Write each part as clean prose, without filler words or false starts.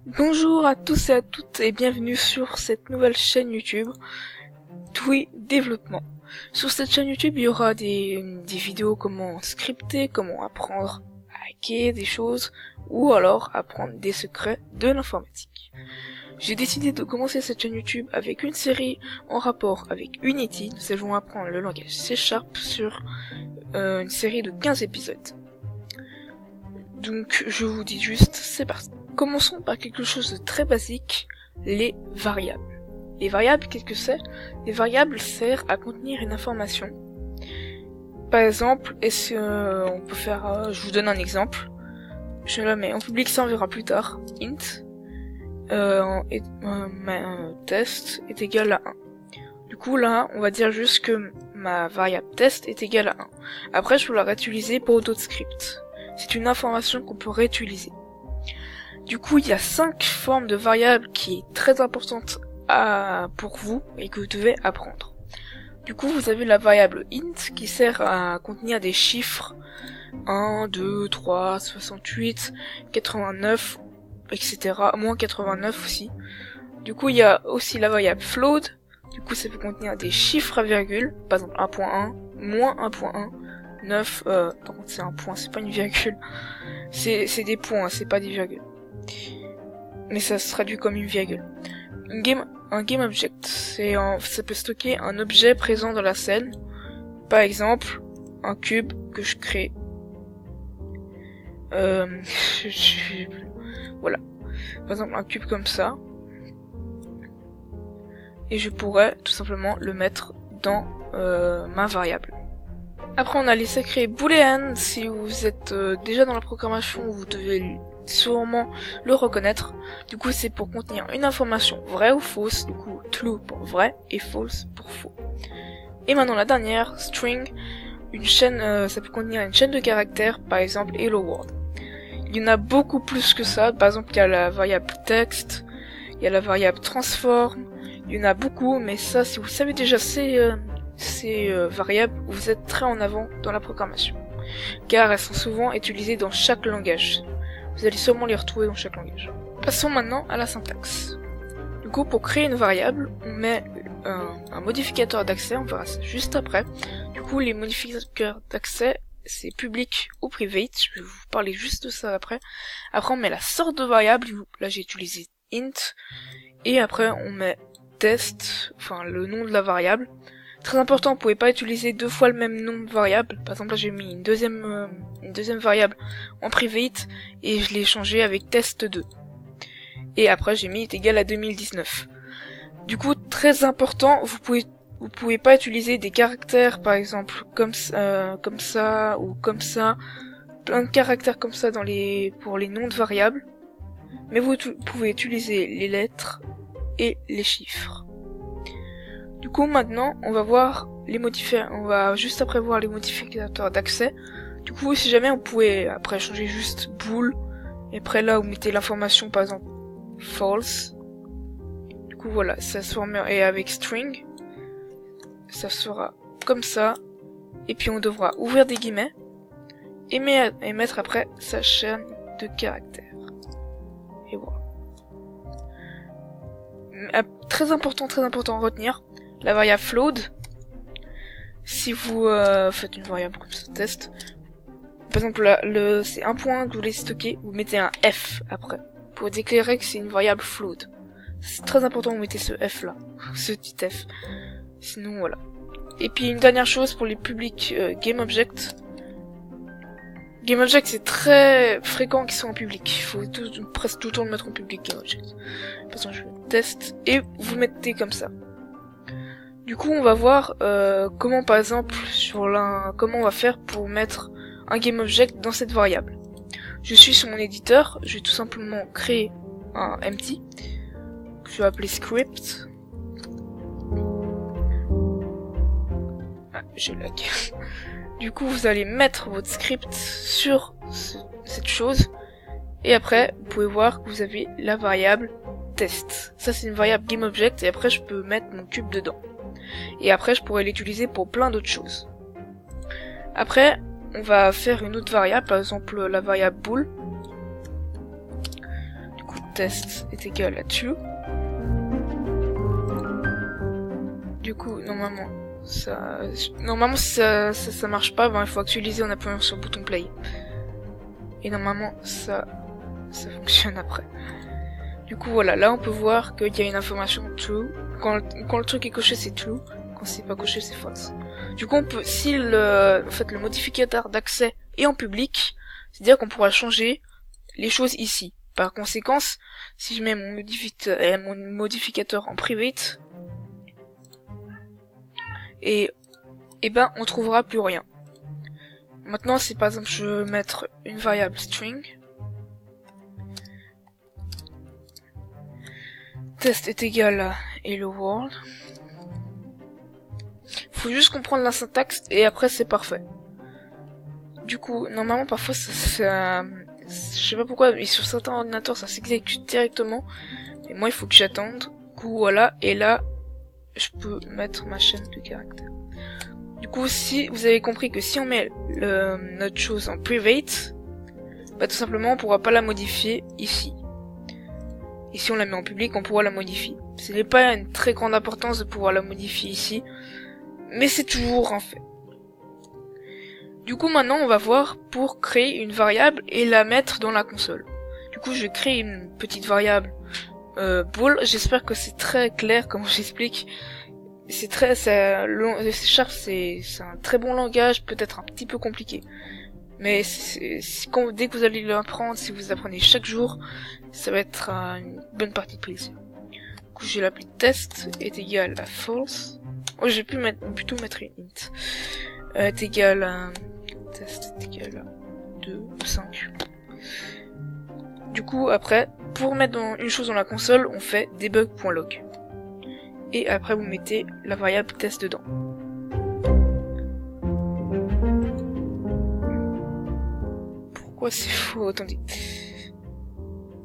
Bonjour à tous et à toutes et bienvenue sur cette nouvelle chaîne YouTube, TWI Développement. Sur cette chaîne YouTube, il y aura des vidéos comment scripter, comment apprendre à hacker des choses, ou alors apprendre des secrets de l'informatique. J'ai décidé de commencer cette chaîne YouTube avec une série en rapport avec Unity. Nous allons apprendre le langage C# sur une série de 15 épisodes. Donc je vous dis juste, c'est parti. Commençons par quelque chose de très basique, les variables. Les variables, qu'est-ce que c'est? Les variables servent à contenir une information. Par exemple, est-ce on peut faire, je vous donne un exemple. Je la mets en public, ça on verra plus tard. Int test est égal à 1. Du coup là, on va dire juste que ma variable test est égale à 1. Après, je peux la réutiliser pour d'autres scripts. C'est une information qu'on peut réutiliser. Du coup, il y a 5 formes de variables qui est très importante pour vous et que vous devez apprendre. Du coup, vous avez la variable int qui sert à contenir des chiffres 1, 2, 3, 68, 89, etc. Moins 89 aussi. Du coup, il y a aussi la variable float. Du coup, ça peut contenir des chiffres à virgule. Par exemple, 1.1, moins 1.1, 9, par contre c'est un point, c'est pas une virgule. C'est des points, c'est pas des virgules. Mais ça se traduit comme une virgule. Un game object, ça peut stocker un objet présent dans la scène. Par exemple, un cube que je crée. Voilà. Par exemple, un cube comme ça. Et je pourrais tout simplement le mettre dans ma variable. Après, on a les sacrés booleans. Si vous êtes déjà dans la programmation, vous devez sûrement le reconnaître. Du coup, c'est pour contenir une information vraie ou fausse. Du coup, true pour vrai et false pour faux. Et maintenant, la dernière, string. Une chaîne, ça peut contenir une chaîne de caractères, par exemple hello world. Il y en a beaucoup plus que ça. Par exemple, il y a la variable text, il y a la variable transform. Il y en a beaucoup, mais ça, si vous savez déjà ces variables, vous êtes très en avant dans la programmation, car elles sont souvent utilisées dans chaque langage. Vous allez sûrement les retrouver dans chaque langage. Passons maintenant à la syntaxe. Du coup, pour créer une variable, on met un modificateur d'accès, on verra ça juste après. Du coup, les modificateurs d'accès, c'est public ou private, je vais vous parler juste de ça après. Après, on met la sorte de variable, là j'ai utilisé int, et après on met test, enfin le nom de la variable. Très important, vous pouvez pas utiliser deux fois le même nom de variable. Par exemple, là j'ai mis une deuxième variable en private et je l'ai changé avec test2. Et après j'ai mis est égal à 2019. Du coup, très important, vous pouvez pas utiliser des caractères par exemple comme ça ou comme ça, plein de caractères comme ça pour les noms de variables. Mais vous pouvez utiliser les lettres et les chiffres. Du coup, maintenant, on va juste après voir les modificateurs d'accès. Du coup, si jamais on pouvait après changer juste bool, et après là, vous mettez l'information, par exemple, false. Du coup, voilà, ça se forme, et avec string, ça sera comme ça. Et puis, on devra ouvrir des guillemets, et mettre après sa chaîne de caractères. Et voilà. Très important à retenir. La variable float, si vous faites une variable comme ça, test, par exemple là, c'est un point que vous voulez stocker, vous mettez un F après, pour déclarer que c'est une variable float. C'est très important, vous mettez ce F là, ce petit F, sinon voilà. Et puis une dernière chose pour les publics GameObject. GameObject c'est très fréquent qu'ils soient en public, il faut presque tout le temps le mettre en public GameObject. Par exemple je teste, et vous mettez comme ça. Du coup, on va voir comment, par exemple, comment on va faire pour mettre un GameObject dans cette variable. Je suis sur mon éditeur, je vais tout simplement créer un empty, que je vais appeler script. Ah, je lag. Du coup, vous allez mettre votre script sur cette chose, et après, vous pouvez voir que vous avez la variable test. Ça, c'est une variable GameObject, et après, je peux mettre mon cube dedans. Et après, je pourrais l'utiliser pour plein d'autres choses. Après, on va faire une autre variable, par exemple la variable bool. Du coup, test est égal à true. Du coup, normalement, si ça marche pas, il faut actualiser en appuyant sur le bouton play. Et normalement, ça fonctionne après. Du coup, voilà, là on peut voir qu'il y a une information true. Quand le truc est coché, c'est true. Quand c'est pas coché, c'est false. Du coup, on peut, si le modificateur d'accès est en public, c'est-à-dire qu'on pourra changer les choses ici. Par conséquent, si je mets mon modificateur en private, et ben on trouvera plus rien. Maintenant, si par exemple je veux mettre une variable string, test est égal à hello world. Faut juste comprendre la syntaxe et après c'est parfait. Du coup, normalement parfois je sais pas pourquoi, mais sur certains ordinateurs ça s'exécute directement. Et moi il faut que j'attende. Du coup voilà, et là je peux mettre ma chaîne de caractères. Du coup, si vous avez compris que si on met notre chose en private, bah tout simplement on pourra pas la modifier ici. Et si on la met en public, on pourra la modifier. Ce n'est pas une très grande importance de pouvoir la modifier ici, mais c'est toujours un fait. Du coup, maintenant, on va voir pour créer une variable et la mettre dans la console. Du coup, je crée une petite variable bool. J'espère que c'est très clair comment j'explique. C'est Sharp, c'est un très bon langage, peut-être un petit peu compliqué. Mais dès que vous allez l'apprendre, si vous apprenez chaque jour, ça va être une bonne partie de plaisir. Du coup, j'ai l'appli test est égal à false. Oh, j'ai pu plutôt mettre une int. Est égal à test est égal à 2 ou 5. Du coup, après, pour mettre une chose dans la console, on fait debug.log. Et après, vous mettez la variable test dedans. Pourquoi c'est faux? Attendez.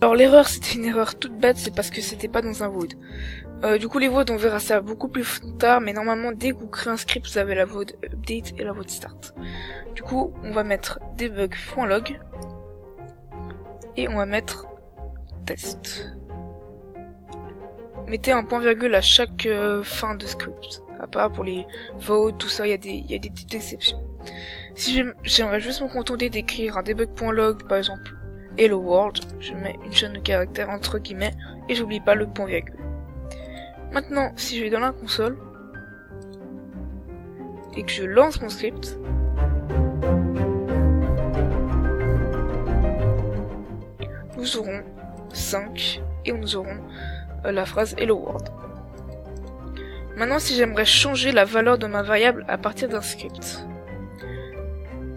Alors l'erreur, c'était une erreur toute bête, c'est parce que c'était pas dans un void. Du coup les voids, on verra ça beaucoup plus tard, mais normalement dès que vous créez un script, vous avez la void update et la void start. Du coup, on va mettre debug.log et on va mettre test. Mettez un point virgule à chaque fin de script. À part pour les voids, tout ça, il y a des petites exceptions. Si j'aimerais juste me contenter d'écrire un debug.log, par exemple hello world, je mets une chaîne de caractères entre guillemets et j'oublie pas le point virgule. Maintenant, si je vais dans la console et que je lance mon script, nous aurons 5 et nous aurons la phrase hello world. Maintenant, si j'aimerais changer la valeur de ma variable à partir d'un script,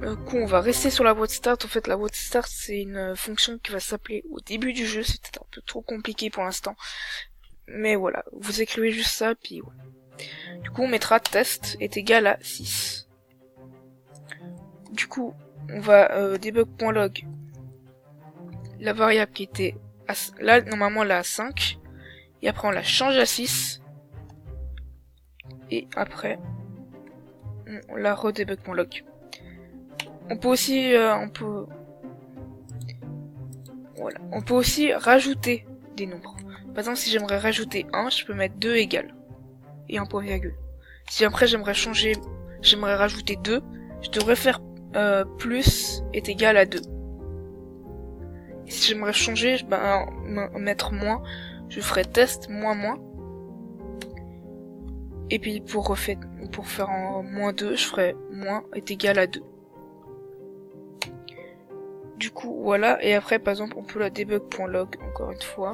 du coup, on va rester sur la void start. En fait, la void start, c'est une fonction qui va s'appeler au début du jeu. C'est peut-être un peu trop compliqué pour l'instant. Mais voilà, vous écrivez juste ça, puis voilà. Du coup, on mettra test est égal à 6. Du coup, on va debug.log la variable qui était là, normalement, là à 5. Et après, on la change à 6. Et après, on la redebug.log. On peut aussi, on peut aussi rajouter des nombres. Par exemple, si j'aimerais rajouter 1, je peux mettre 2 égales et un point virgule. Si après j'aimerais rajouter 2, je devrais faire plus est égal à 2. Et si j'aimerais changer, mettre moins, je ferais test moins. Et puis pour faire en moins 2, je ferais moins est égal à 2. Du coup, voilà, et après, par exemple, on peut la debug.log, encore une fois.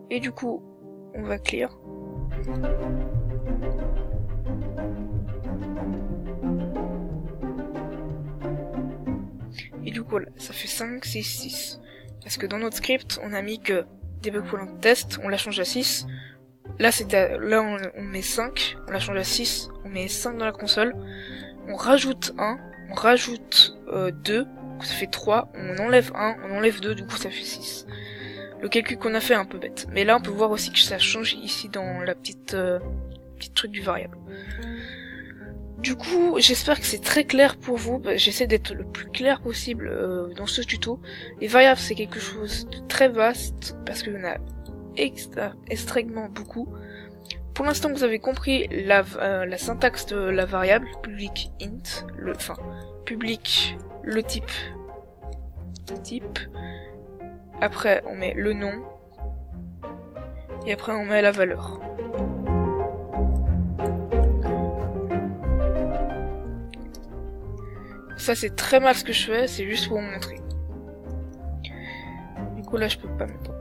Et du coup, on va clear. Et du coup, voilà, ça fait 5, 6, 6. Parce que dans notre script, on a mis que debug.log test, on l'a changé à 6. Là, on met 5, on la change à 6, on met 5 dans la console, on rajoute 1, on rajoute 2, ça fait 3, on enlève 1, on enlève 2, du coup ça fait 6. Le calcul qu'on a fait est un peu bête. Mais là, on peut voir aussi que ça change ici dans la petite truc du variable. Du coup, j'espère que c'est très clair pour vous. J'essaie d'être le plus clair possible dans ce tuto. Les variables, c'est quelque chose de très vaste parce qu'il y en a extrêmement beaucoup. Pour l'instant, vous avez compris la syntaxe de la variable public int, public le type. Après, on met le nom et après on met la valeur. Ça c'est très mal ce que je fais, c'est juste pour vous montrer. Du coup là je peux pas mettre.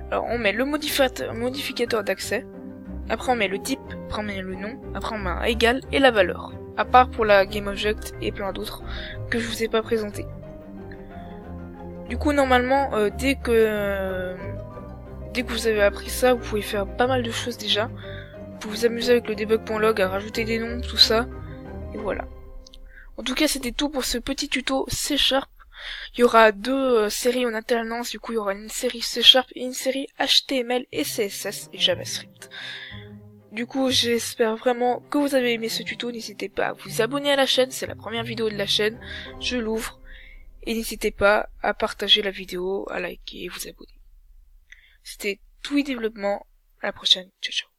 Alors on met le modificateur d'accès, après on met le type, après on met le nom, après on met un égal et la valeur. À part pour la GameObject et plein d'autres que je vous ai pas présenté. Du coup normalement dès que vous avez appris ça, vous pouvez faire pas mal de choses déjà. Vous pouvez vous amuser avec le debug.log à rajouter des noms, tout ça. Et voilà. En tout cas, c'était tout pour ce petit tuto C#. Il y aura deux séries en alternance, du coup il y aura une série C# et une série HTML et CSS et JavaScript. Du coup, j'espère vraiment que vous avez aimé ce tuto. N'hésitez pas à vous abonner à la chaîne, c'est la première vidéo de la chaîne. Je l'ouvre. Et n'hésitez pas à partager la vidéo, à liker et vous abonner. C'était Twi Développement. À la prochaine. Ciao ciao.